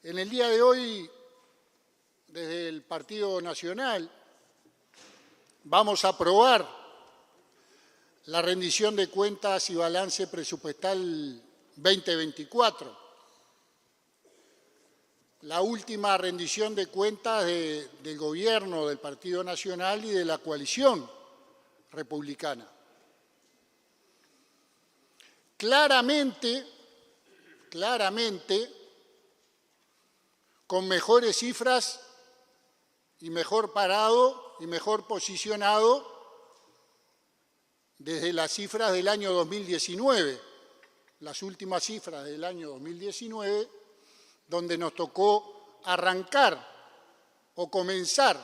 En el día de hoy, desde el Partido Nacional, vamos a aprobar la rendición de cuentas y balance presupuestal 2024, la última rendición de cuentas del gobierno, del Partido Nacional y de la coalición republicana. Claramente, con mejores cifras y mejor parado y mejor posicionado desde las cifras del año 2019, las últimas cifras del año 2019, donde nos tocó arrancar o comenzar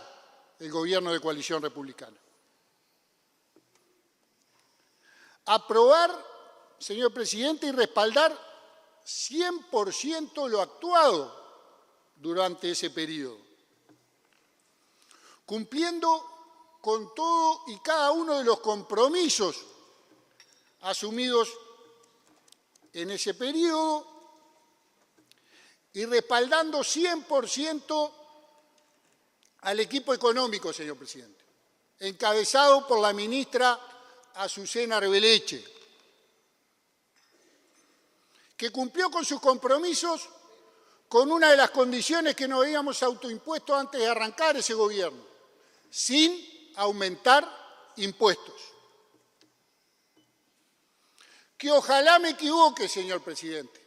el gobierno de coalición republicana. Aprobar, señor presidente, y respaldar 100% lo actuado durante ese periodo, cumpliendo con todo y cada uno de los compromisos asumidos en ese periodo y respaldando 100% al equipo económico, señor presidente, encabezado por la ministra Azucena Arbeleche, que cumplió con sus compromisos con una de las condiciones que nos habíamos autoimpuesto antes de arrancar ese gobierno, sin aumentar impuestos. Que ojalá me equivoque, señor presidente,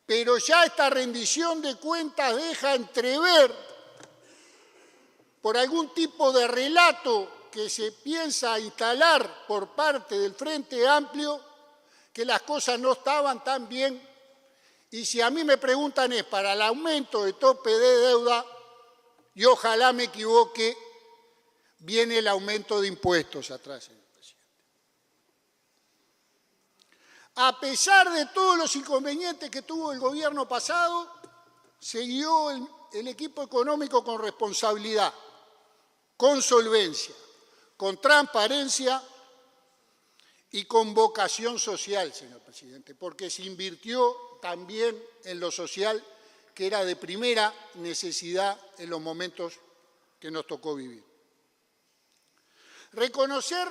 pero ya esta rendición de cuentas deja entrever, por algún tipo de relato que se piensa instalar por parte del Frente Amplio, que las cosas no estaban tan bien. Y si a mí me preguntan es para el aumento de tope de deuda, y ojalá me equivoque, viene el aumento de impuestos atrás, señor presidente. A pesar de todos los inconvenientes que tuvo el gobierno pasado, siguió el equipo económico con responsabilidad, con solvencia, con transparencia y con vocación social, señor presidente, porque se invirtió también en lo social, que era de primera necesidad en los momentos que nos tocó vivir. Reconocer,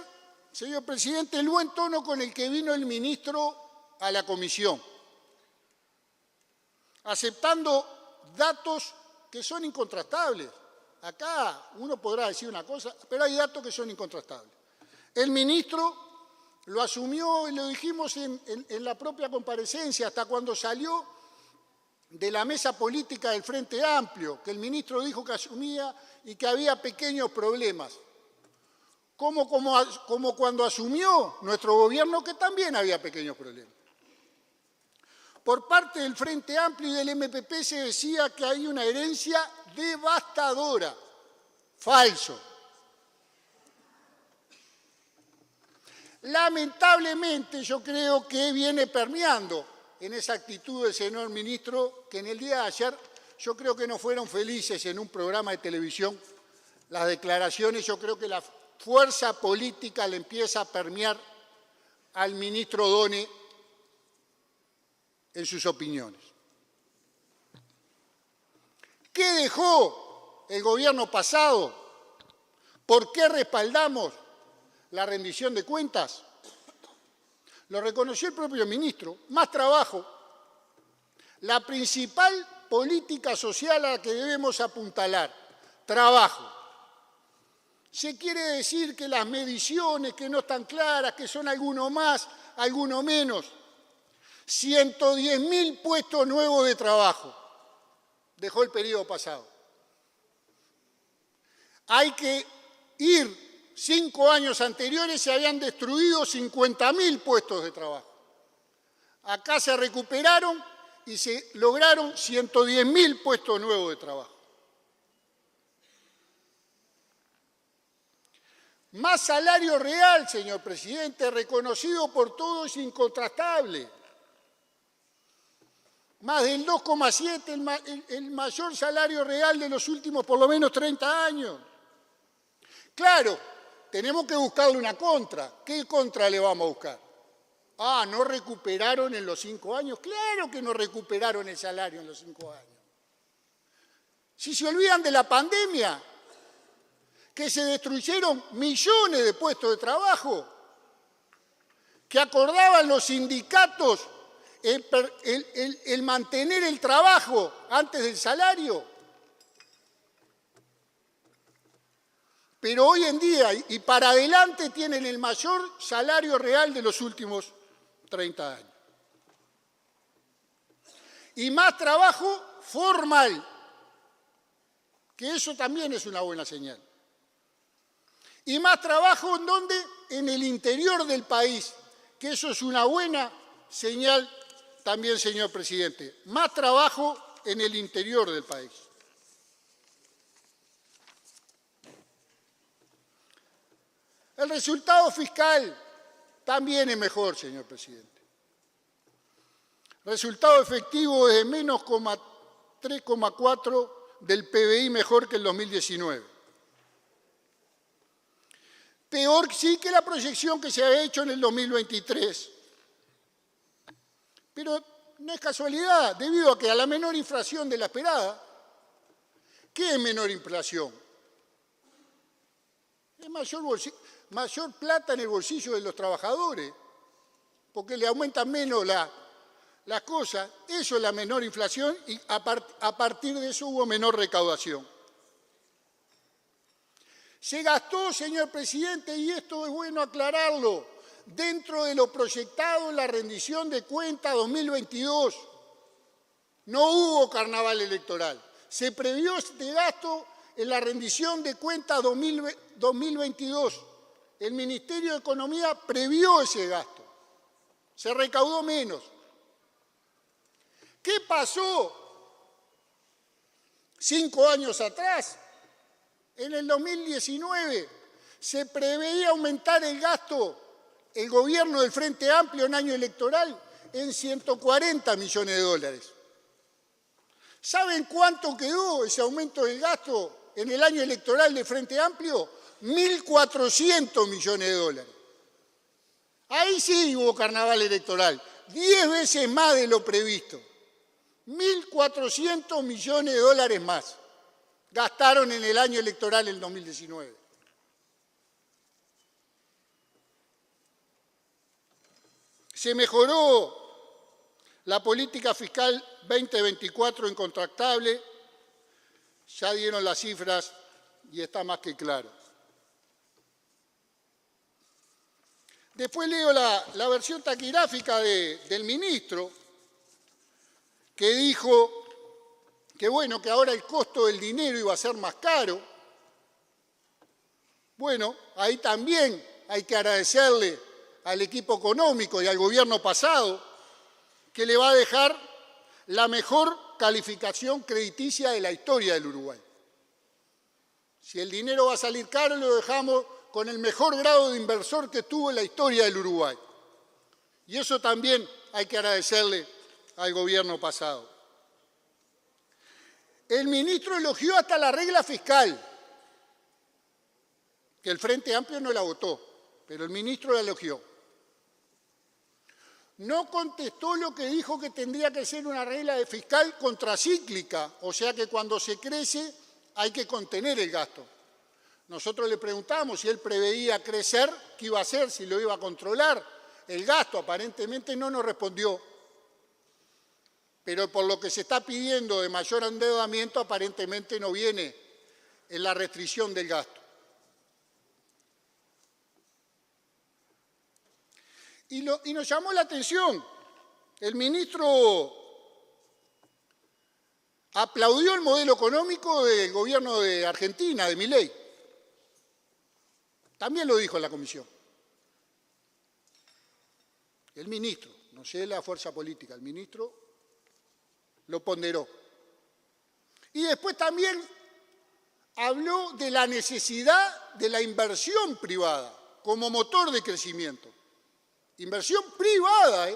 señor presidente, el buen tono con el que vino el ministro a la comisión, aceptando datos que son incontrastables. Acá uno podrá decir una cosa, pero hay datos que son incontrastables. El ministro lo asumió y lo dijimos en la propia comparecencia, hasta cuando salió de la mesa política del Frente Amplio, que el ministro dijo que asumía y que había pequeños problemas. Como cuando asumió nuestro gobierno, que también había pequeños problemas. Por parte del Frente Amplio y del MPP se decía que hay una herencia devastadora. Falso. Lamentablemente, yo creo que viene permeando en esa actitud del señor ministro, que en el día de ayer yo creo que no fueron felices en un programa de televisión las declaraciones. Yo creo que la fuerza política le empieza a permear al ministro Done en sus opiniones. ¿Qué dejó el gobierno pasado? ¿Por qué respaldamos la rendición de cuentas? Lo reconoció el propio ministro. Más trabajo. La principal política social a la que debemos apuntalar. Trabajo. Se quiere decir que las mediciones que no están claras, que son algunos más, algunos menos. 110.000 puestos nuevos de trabajo dejó el periodo pasado. Hay que ir 5 años anteriores, se habían destruido 50.000 puestos de trabajo. Acá se recuperaron y se lograron 110.000 puestos nuevos de trabajo. Más salario real, señor presidente, reconocido por todos, incontrastable. Más del 2,7, el mayor salario real de los últimos por lo menos 30 años. Claro, tenemos que buscarle una contra. ¿Qué contra le vamos a buscar? Ah, ¿no recuperaron en los 5 años? Claro que no recuperaron el salario en los 5 años. Si se olvidan de la pandemia, que se destruyeron millones de puestos de trabajo, que acordaban los sindicatos el mantener el trabajo antes del salario. Pero hoy en día y para adelante tienen el mayor salario real de los últimos 30 años. Y más trabajo formal, que eso también es una buena señal. Y más trabajo ¿en dónde? En el interior del país, que eso es una buena señal también, señor presidente. Más trabajo en el interior del país. El resultado fiscal también es mejor, señor presidente. Resultado efectivo es de menos 3,4 del PBI, mejor que el 2019. Peor sí que la proyección que se ha hecho en el 2023. Pero no es casualidad, debido a que a la menor inflación de la esperada, ¿qué es menor inflación? Es mayor plata en el bolsillo de los trabajadores, porque le aumentan menos las cosas. Eso es la menor inflación y a partir de eso hubo menor recaudación. Se gastó, señor presidente, y esto es bueno aclararlo, dentro de lo proyectado en la rendición de cuentas 2022. No hubo carnaval electoral. Se previó este gasto en la rendición de cuentas 2022. El Ministerio de Economía previó ese gasto. Se recaudó menos. ¿Qué pasó 5 años atrás? En el 2019 se preveía aumentar el gasto, el gobierno del Frente Amplio en año electoral, en 140 millones de dólares. ¿Saben cuánto quedó ese aumento del gasto en el año electoral del Frente Amplio? 1.400 millones de dólares. Ahí sí hubo carnaval electoral, 10 veces más de lo previsto. 1.400 millones de dólares más gastaron en el año electoral el 2019. Se mejoró la política fiscal 2024 incontractable, ya dieron las cifras y está más que claro. Después leo la versión taquigráfica del ministro, que dijo que bueno, que ahora el costo del dinero iba a ser más caro. Bueno, ahí también hay que agradecerle al equipo económico y al gobierno pasado, que le va a dejar la mejor calificación crediticia de la historia del Uruguay. Si el dinero va a salir caro, lo dejamos con el mejor grado de inversor que tuvo en la historia del Uruguay. Y eso también hay que agradecerle al gobierno pasado. El ministro elogió hasta la regla fiscal, que el Frente Amplio no la votó, pero el ministro la elogió. No contestó lo que dijo que tendría que ser una regla fiscal contracíclica, o sea que cuando se crece hay que contener el gasto. Nosotros le preguntamos si él preveía crecer, qué iba a hacer, si lo iba a controlar. El gasto aparentemente no nos respondió. Pero por lo que se está pidiendo de mayor endeudamiento, aparentemente no viene en la restricción del gasto. Y nos llamó la atención, el ministro aplaudió el modelo económico del gobierno de Argentina, de Milei. También lo dijo en la comisión. El ministro, no sé la fuerza política, el ministro lo ponderó. Y después también habló de la necesidad de la inversión privada como motor de crecimiento. Inversión privada,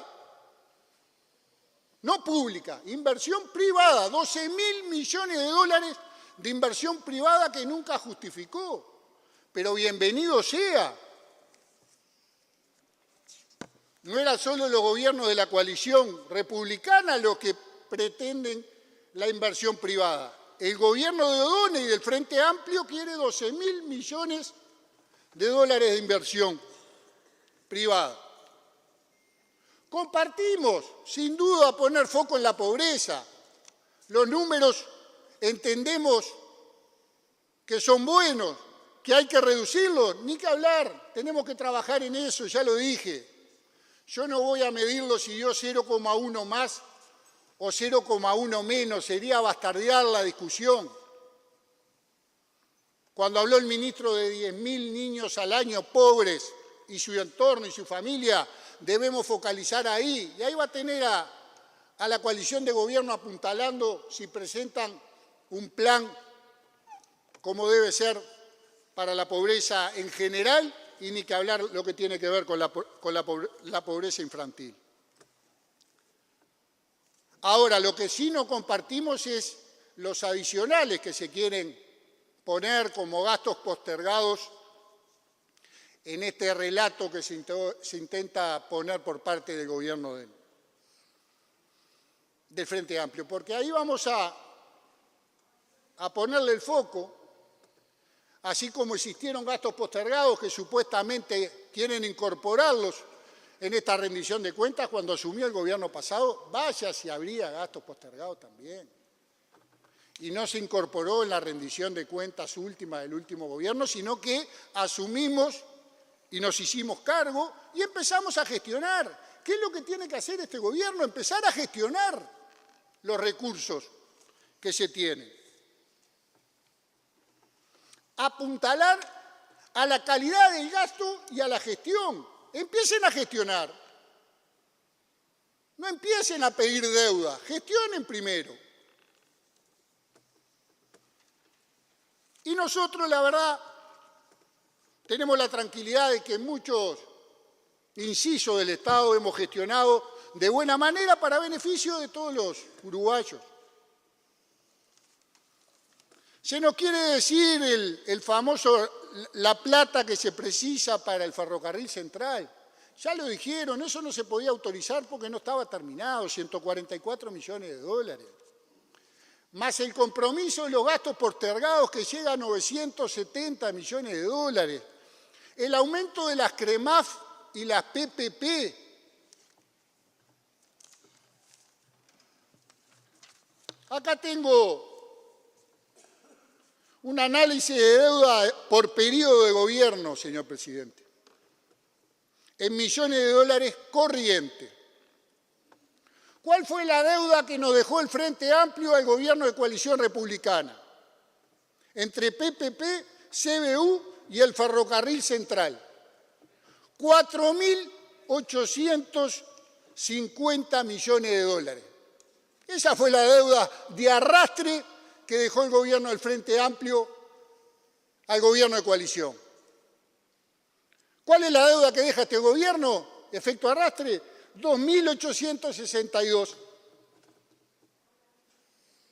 no pública, inversión privada, 12.000 millones de dólares de inversión privada que nunca justificó. Pero bienvenido sea. No eran solo los gobiernos de la coalición republicana los que pretenden la inversión privada. El gobierno de O'Donnell y del Frente Amplio quiere 12.000 millones de dólares de inversión privada. Compartimos, sin duda, poner foco en la pobreza. Los números entendemos que son buenos, que hay que reducirlos, ni que hablar, tenemos que trabajar en eso, ya lo dije. Yo no voy a medirlo si dio 0,1 más o 0,1 menos, sería bastardear la discusión. Cuando habló el ministro de 10.000 niños al año pobres y su entorno y su familia, debemos focalizar ahí. Y ahí va a tener a la coalición de gobierno apuntalando si presentan un plan como debe ser para la pobreza en general y ni que hablar lo que tiene que ver con la pobreza infantil. Ahora, lo que sí no compartimos es los adicionales que se quieren poner como gastos postergados en este relato que se intenta poner por parte del gobierno del Frente Amplio, porque ahí vamos a ponerle el foco, así como existieron gastos postergados que supuestamente quieren incorporarlos en esta rendición de cuentas cuando asumió el gobierno pasado, vaya si habría gastos postergados también. Y no se incorporó en la rendición de cuentas última del último gobierno, sino que asumimos y nos hicimos cargo y empezamos a gestionar. ¿Qué es lo que tiene que hacer este gobierno? Empezar a gestionar los recursos que se tienen. Apuntalar a la calidad del gasto y a la gestión. Empiecen a gestionar. No empiecen a pedir deuda, gestionen primero. Y nosotros, la verdad, tenemos la tranquilidad de que en muchos incisos del Estado hemos gestionado de buena manera para beneficio de todos los uruguayos. Se nos quiere decir el famoso, la plata que se precisa para el ferrocarril central. Ya lo dijeron, eso no se podía autorizar porque no estaba terminado, 144 millones de dólares. Más el compromiso de los gastos postergados que llega a 970 millones de dólares. El aumento de las CREMAF y las PPP. Acá tengo un análisis de deuda por periodo de gobierno, señor presidente, en millones de dólares corrientes. ¿Cuál fue la deuda que nos dejó el Frente Amplio al gobierno de coalición republicana? Entre PPP, CBU y el ferrocarril central. 4.850 millones de dólares. Esa fue la deuda de arrastre que dejó el gobierno del Frente Amplio al gobierno de coalición. ¿Cuál es la deuda que deja este gobierno? Efecto arrastre, 2.862.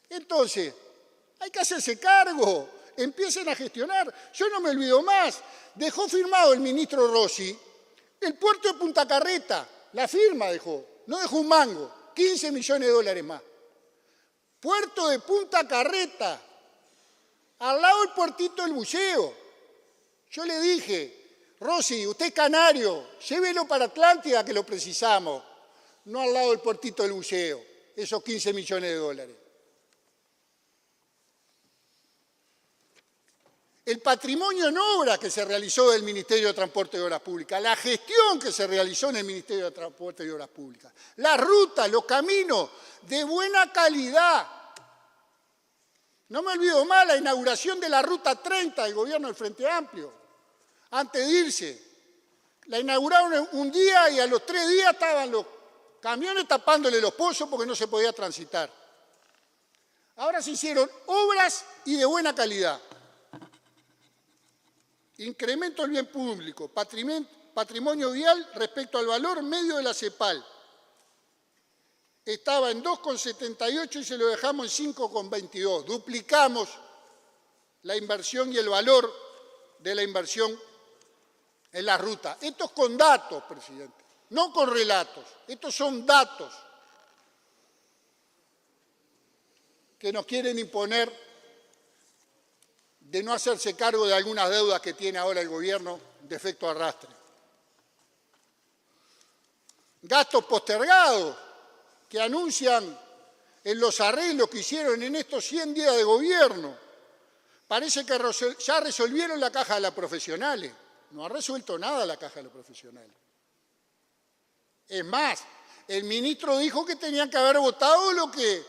Entonces, hay que hacerse cargo, empiecen a gestionar. Yo no me olvido más, dejó firmado el ministro Rossi el puerto de Punta Carreta, la firma dejó, no dejó un mango, 15 millones de dólares más. Puerto de Punta Carreta, al lado del puertito del buceo. Yo le dije, Rossi, usted es canario, llévelo para Atlántida que lo precisamos, no al lado del puertito del buceo, esos 15 millones de dólares. El patrimonio en obra que se realizó del Ministerio de Transporte y Obras Públicas, la gestión que se realizó en el Ministerio de Transporte y Obras Públicas, las rutas, los caminos de buena calidad. No me olvido más la inauguración de la Ruta 30 del gobierno del Frente Amplio, antes de irse. La inauguraron un día y a los 3 días estaban los camiones tapándole los pozos porque no se podía transitar. Ahora se hicieron obras y de buena calidad. Incremento del bien público, patrimonio vial respecto al valor medio de la CEPAL. Estaba en 2,78 y se lo dejamos en 5,22. Duplicamos la inversión y el valor de la inversión en la ruta. Esto es con datos, presidente. no con relatos. Estos son datos que nos quieren imponer de no hacerse cargo de algunas deudas que tiene ahora el gobierno de efecto arrastre. Gastos postergados que anuncian en los arreglos que hicieron en estos 100 días de gobierno. Parece que ya resolvieron la caja de las profesionales. No ha resuelto nada la caja de los profesionales. Es más, el ministro dijo que tenían que haber votado lo que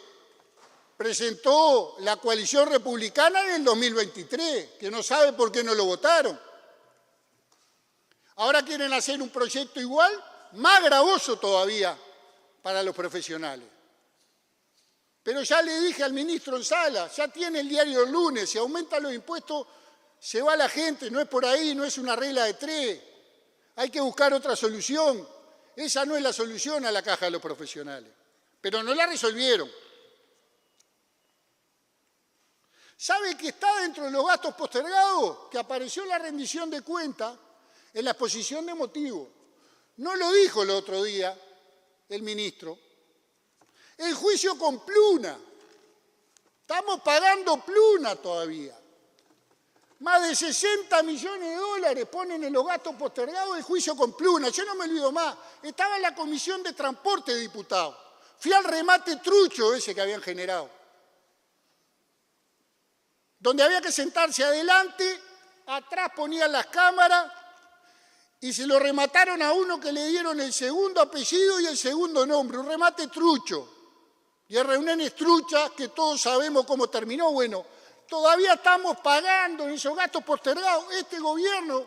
presentó la coalición republicana en el 2023, que no sabe por qué no lo votaron. Ahora quieren hacer un proyecto igual, más gravoso todavía para los profesionales. Pero ya le dije al ministro en sala, ya tiene el diario el lunes, si aumenta los impuestos se va la gente, no es por ahí, no es una regla de 3. Hay que buscar otra solución. Esa no es la solución a la caja de los profesionales. Pero no la resolvieron. ¿Sabe que está dentro de los gastos postergados? Que apareció la rendición de cuentas en la exposición de motivos. No lo dijo el otro día el ministro. El juicio con Pluna. Estamos pagando Pluna todavía. Más de 60 millones de dólares ponen en los gastos postergados el juicio con Pluna. Yo no me olvido más. Estaba en la Comisión de Transporte de Diputados. Fui al remate trucho ese que habían generado. Donde había que sentarse adelante, atrás ponían las cámaras y se lo remataron a uno que le dieron el segundo apellido y el segundo nombre. Un remate trucho. Y en reuniones truchas que todos sabemos cómo terminó. Bueno, todavía estamos pagando en esos gastos postergados. Este gobierno,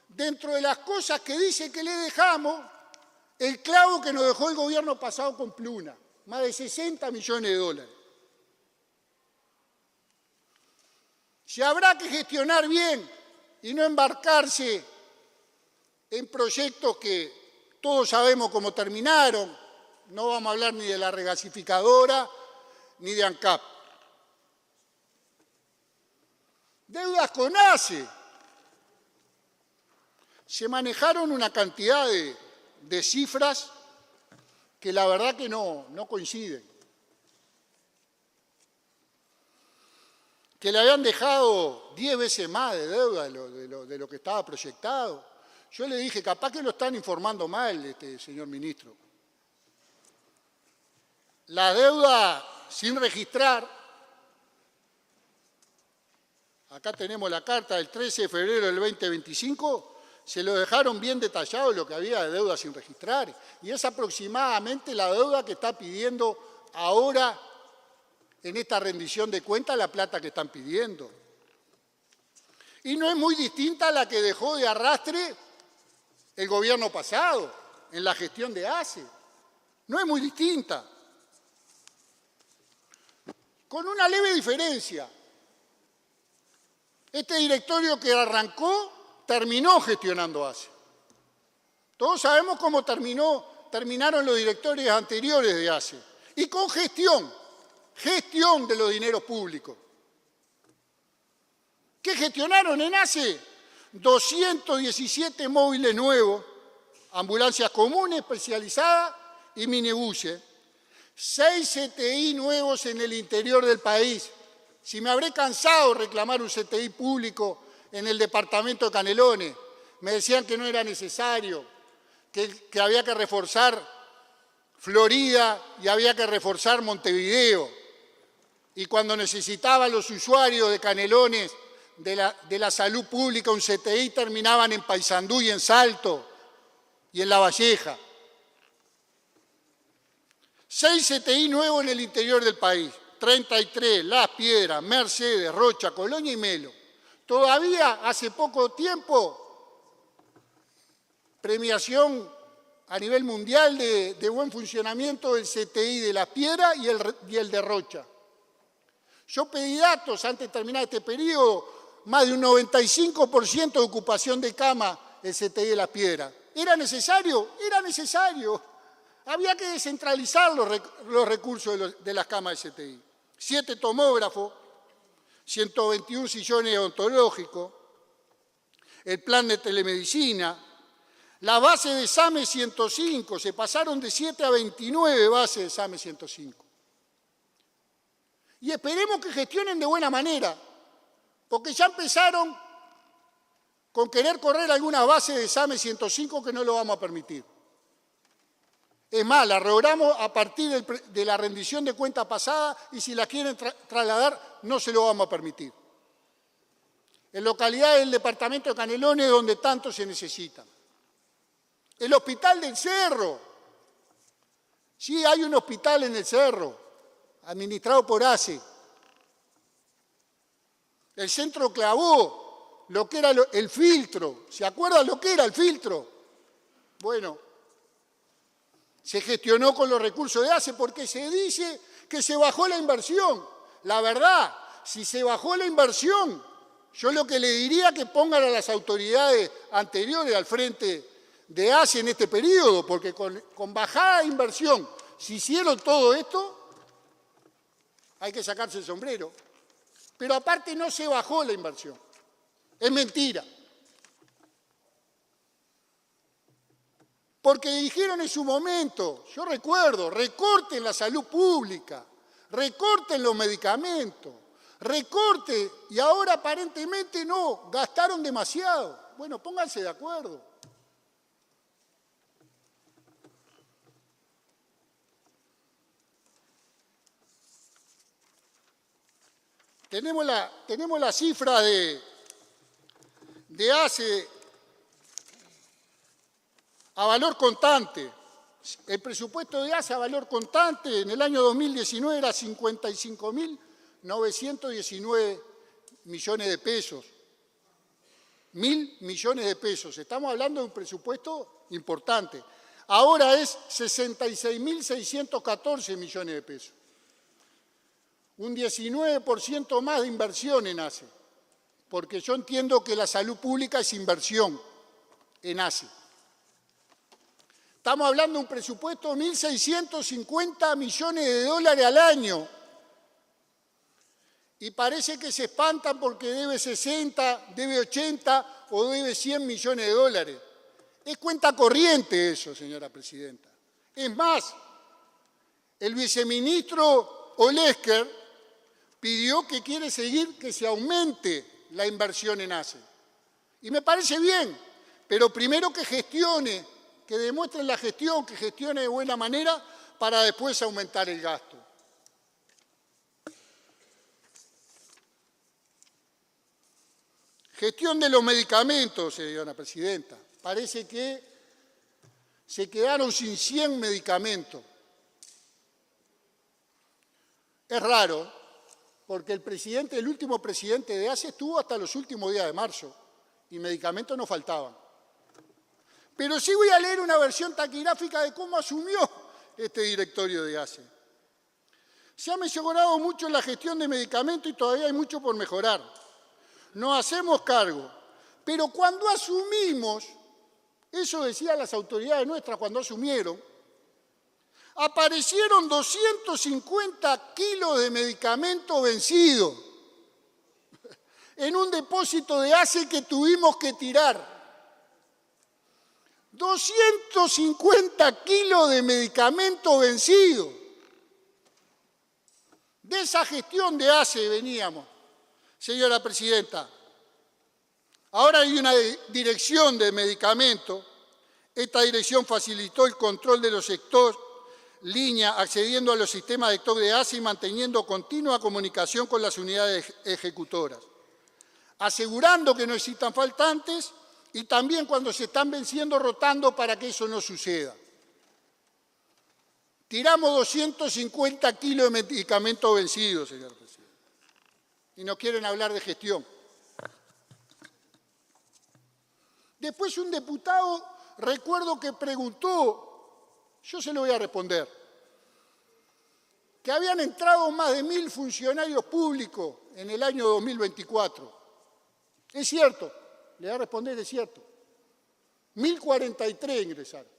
dentro de las cosas que dice que le dejamos, el clavo que nos dejó el gobierno pasado con Pluna, más de 60 millones de dólares. Si habrá que gestionar bien y no embarcarse en proyectos que todos sabemos cómo terminaron, no vamos a hablar ni de la regasificadora ni de ANCAP. Deudas con ACE. Se manejaron una cantidad de cifras que la verdad que no coinciden. Que le habían dejado 10 veces más de deuda de lo que estaba proyectado. Yo le dije, capaz que lo están informando mal, señor ministro. La deuda sin registrar, acá tenemos la carta del 13 de febrero del 2025, se lo dejaron bien detallado lo que había de deuda sin registrar. Y es aproximadamente la deuda que está pidiendo ahora en esta rendición de cuentas la plata que están pidiendo. Y no es muy distinta a la que dejó de arrastre el gobierno pasado en la gestión de ACE. No es muy distinta. Con una leve diferencia. Este directorio que arrancó terminó gestionando ACE. Todos sabemos cómo terminaron los directorios anteriores de ACE. Y con gestión de los dineros públicos. ¿Qué gestionaron en ACE? 217 móviles nuevos, ambulancias comunes, especializadas y minibuses. 6 CTI nuevos en el interior del país. Si me habré cansado de reclamar un CTI público en el departamento de Canelones, me decían que no era necesario, que había que reforzar Florida y había que reforzar Montevideo. Y cuando necesitaban los usuarios de Canelones de la salud pública un CTI, terminaban en Paysandú y en Salto y en La Valleja. 6 CTI nuevos en el interior del país, 33, Las Piedras, Mercedes, Rocha, Colonia y Melo. Todavía hace poco tiempo, premiación a nivel mundial de buen funcionamiento del CTI de Las Piedras y el de Rocha. Yo pedí datos antes de terminar este periodo, más de un 95% de ocupación de cama el CTI de Las Piedras. ¿Era necesario? Era necesario. Había que descentralizar los recursos de las camas de CTI. 7 tomógrafos, 121 sillones odontológicos, el plan de telemedicina, Las bases de SAME 105, se pasaron de 7 a 29 bases de SAME 105. Y esperemos que gestionen de buena manera, porque ya empezaron con querer correr algunas bases de SAME 105 que no lo vamos a permitir. Es más, la reobramos a partir de la rendición de cuenta pasada y si la quieren trasladar no se lo vamos a permitir. En localidades del departamento de Canelones donde tanto se necesita. El Hospital del Cerro. Sí, hay un hospital en el Cerro, administrado por ACE. El Centro Clavó, lo que era el filtro. ¿Se acuerdan lo que era el filtro? Bueno, se gestionó con los recursos de ACE porque se dice que se bajó la inversión. La verdad, si se bajó la inversión, yo lo que le diría que pongan a las autoridades anteriores al frente de ACE en este periodo, porque con bajada de inversión, si hicieron todo esto, hay que sacarse el sombrero. Pero aparte no se bajó la inversión. Es mentira. Porque dijeron en su momento, yo recuerdo, recorten la salud pública, recorten los medicamentos, recorten, y ahora aparentemente no, gastaron demasiado. Bueno, pónganse de acuerdo. Tenemos la cifra de ACE a valor contante. El presupuesto de ACE a valor contante en el año 2019 era 55.919 millones de pesos. 1.000 millones de pesos. Estamos hablando de un presupuesto importante. Ahora es 66.614 millones de pesos. Un 19% más de inversión en ACE, porque yo entiendo que la salud pública es inversión en ACE. Estamos hablando de un presupuesto de 1.650 millones de dólares al año. Y parece que se espantan porque debe 60, debe 80 o debe 100 millones de dólares. Es cuenta corriente eso, señora presidenta. Es más, el viceministro Olesker pidió que quiere seguir que se aumente la inversión en ACE. Y me parece bien, pero primero que gestione, que demuestre la gestión, que gestione de buena manera para después aumentar el gasto. Gestión de los medicamentos, señora presidenta. Parece que se quedaron sin 100 medicamentos. Es raro, porque el último presidente de ACE estuvo hasta los últimos días de marzo y medicamentos no faltaban. Pero sí voy a leer una versión taquigráfica de cómo asumió este directorio de ACE. Se ha mejorado mucho en la gestión de medicamentos y todavía hay mucho por mejorar. Nos hacemos cargo, pero cuando asumimos, eso decían las autoridades nuestras cuando asumieron, aparecieron 250 kilos de medicamento vencido en un depósito de ACE que tuvimos que tirar. 250 kilos de medicamento vencido. De esa gestión de ACE veníamos, señora presidenta. Ahora hay una dirección de medicamentos. Esta dirección facilitó el control de los sectores línea, accediendo a los sistemas de stock de ACE y manteniendo continua comunicación con las unidades ejecutoras, asegurando que no existan faltantes y también cuando se están venciendo, rotando para que eso no suceda. Tiramos 250 kilos de medicamentos vencidos, señor presidente, y no quieren hablar de gestión. Después un diputado, recuerdo que preguntó, yo se lo voy a responder, que habían entrado más de 1.000 funcionarios públicos en el año 2024. Es cierto, le voy a responder, es cierto. 1.043 ingresaron.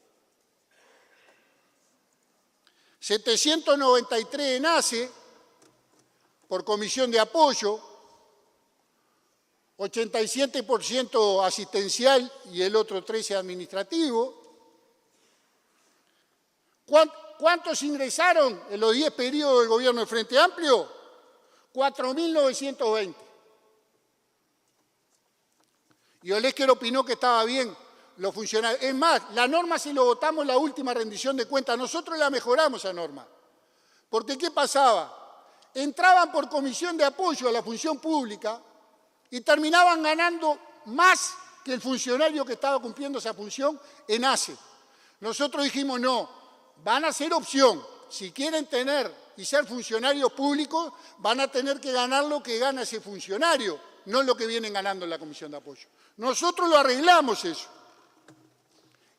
793 en ACE, por comisión de apoyo, 87% asistencial y el otro 13% administrativo. ¿Cuántos ingresaron en los 10 periodos del gobierno del Frente Amplio? 4.920. Y Olesker opinó que estaba bien los funcionarios. Es más, la norma se lo votamos en la última rendición de cuentas. Nosotros la mejoramos esa norma. Porque ¿qué pasaba? Entraban por comisión de apoyo a la función pública y terminaban ganando más que el funcionario que estaba cumpliendo esa función en ACE. Nosotros dijimos no, van a ser opción. Si quieren tener y ser funcionarios públicos, van a tener que ganar lo que gana ese funcionario, no lo que vienen ganando en la comisión de apoyo. Nosotros lo arreglamos eso.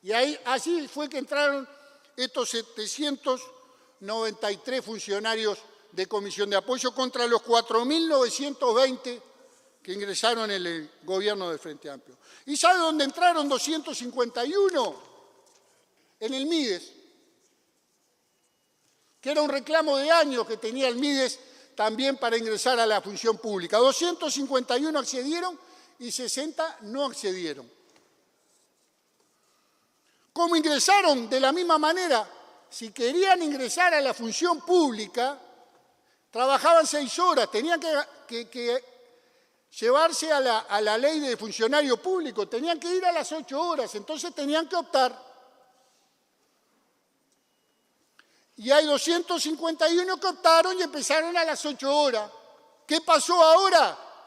Y así fue que entraron estos 793 funcionarios de comisión de apoyo contra los 4.920 que ingresaron en el gobierno del Frente Amplio. ¿Y sabe dónde entraron 251? En el MIDES, que era un reclamo de años que tenía el MIDES también para ingresar a la función pública. 251 accedieron y 60 no accedieron. ¿Cómo ingresaron? De la misma manera, si querían ingresar a la función pública, trabajaban 6 horas, tenían que llevarse a la ley de funcionario público, tenían que ir a las 8 horas, entonces tenían que optar. Y hay 251 que optaron y empezaron a las 8 horas. ¿Qué pasó ahora?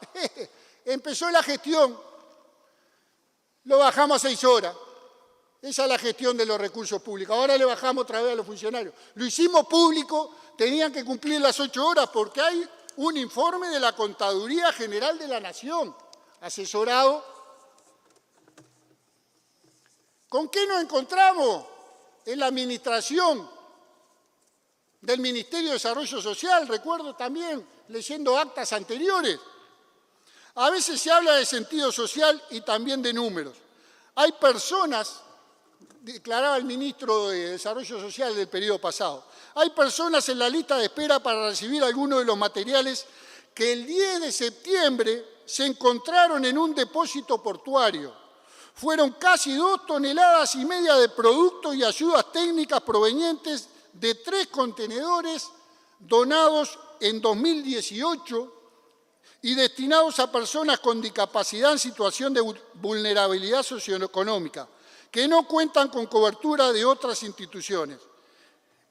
Empezó la gestión, lo bajamos a 6 horas. Esa es la gestión de los recursos públicos. Ahora le bajamos otra vez a los funcionarios. Lo hicimos público, tenían que cumplir las 8 horas porque hay un informe de la Contaduría General de la Nación, asesorado. ¿Con qué nos encontramos? En la administración del Ministerio de Desarrollo Social, recuerdo también leyendo actas anteriores. A veces se habla de sentido social y también de números. Hay personas, declaraba el ministro de Desarrollo Social del periodo pasado, hay personas en la lista de espera para recibir algunos de los materiales que el 10 de septiembre se encontraron en un depósito portuario. Fueron casi 2,5 toneladas de productos y ayudas técnicas provenientes de 3 contenedores donados en 2018 y destinados a personas con discapacidad en situación de vulnerabilidad socioeconómica, que no cuentan con cobertura de otras instituciones.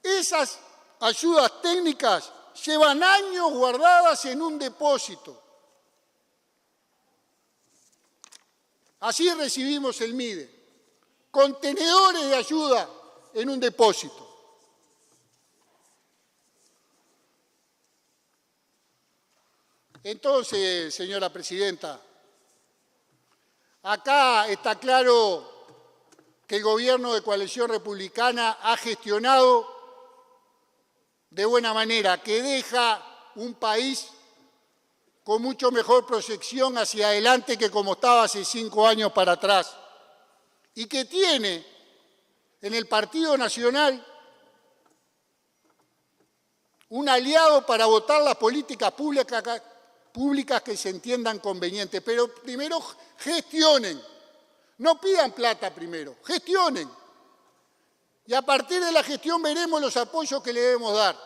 Esas ayudas técnicas llevan años guardadas en un depósito. Así recibimos el MIDE, contenedores de ayuda en un depósito. Entonces, señora presidenta, acá está claro que el gobierno de Coalición Republicana ha gestionado de buena manera, que deja un país con mucho mejor proyección hacia adelante que como estaba hace 5 años para atrás, y que tiene en el Partido Nacional un aliado para votar las políticas públicas que se entiendan convenientes. Pero primero gestionen, no pidan plata primero, gestionen. Y a partir de la gestión veremos los apoyos que le debemos dar.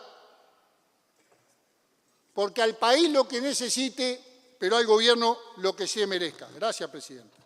Porque al país lo que necesite, pero al gobierno lo que se merezca. Gracias, presidente.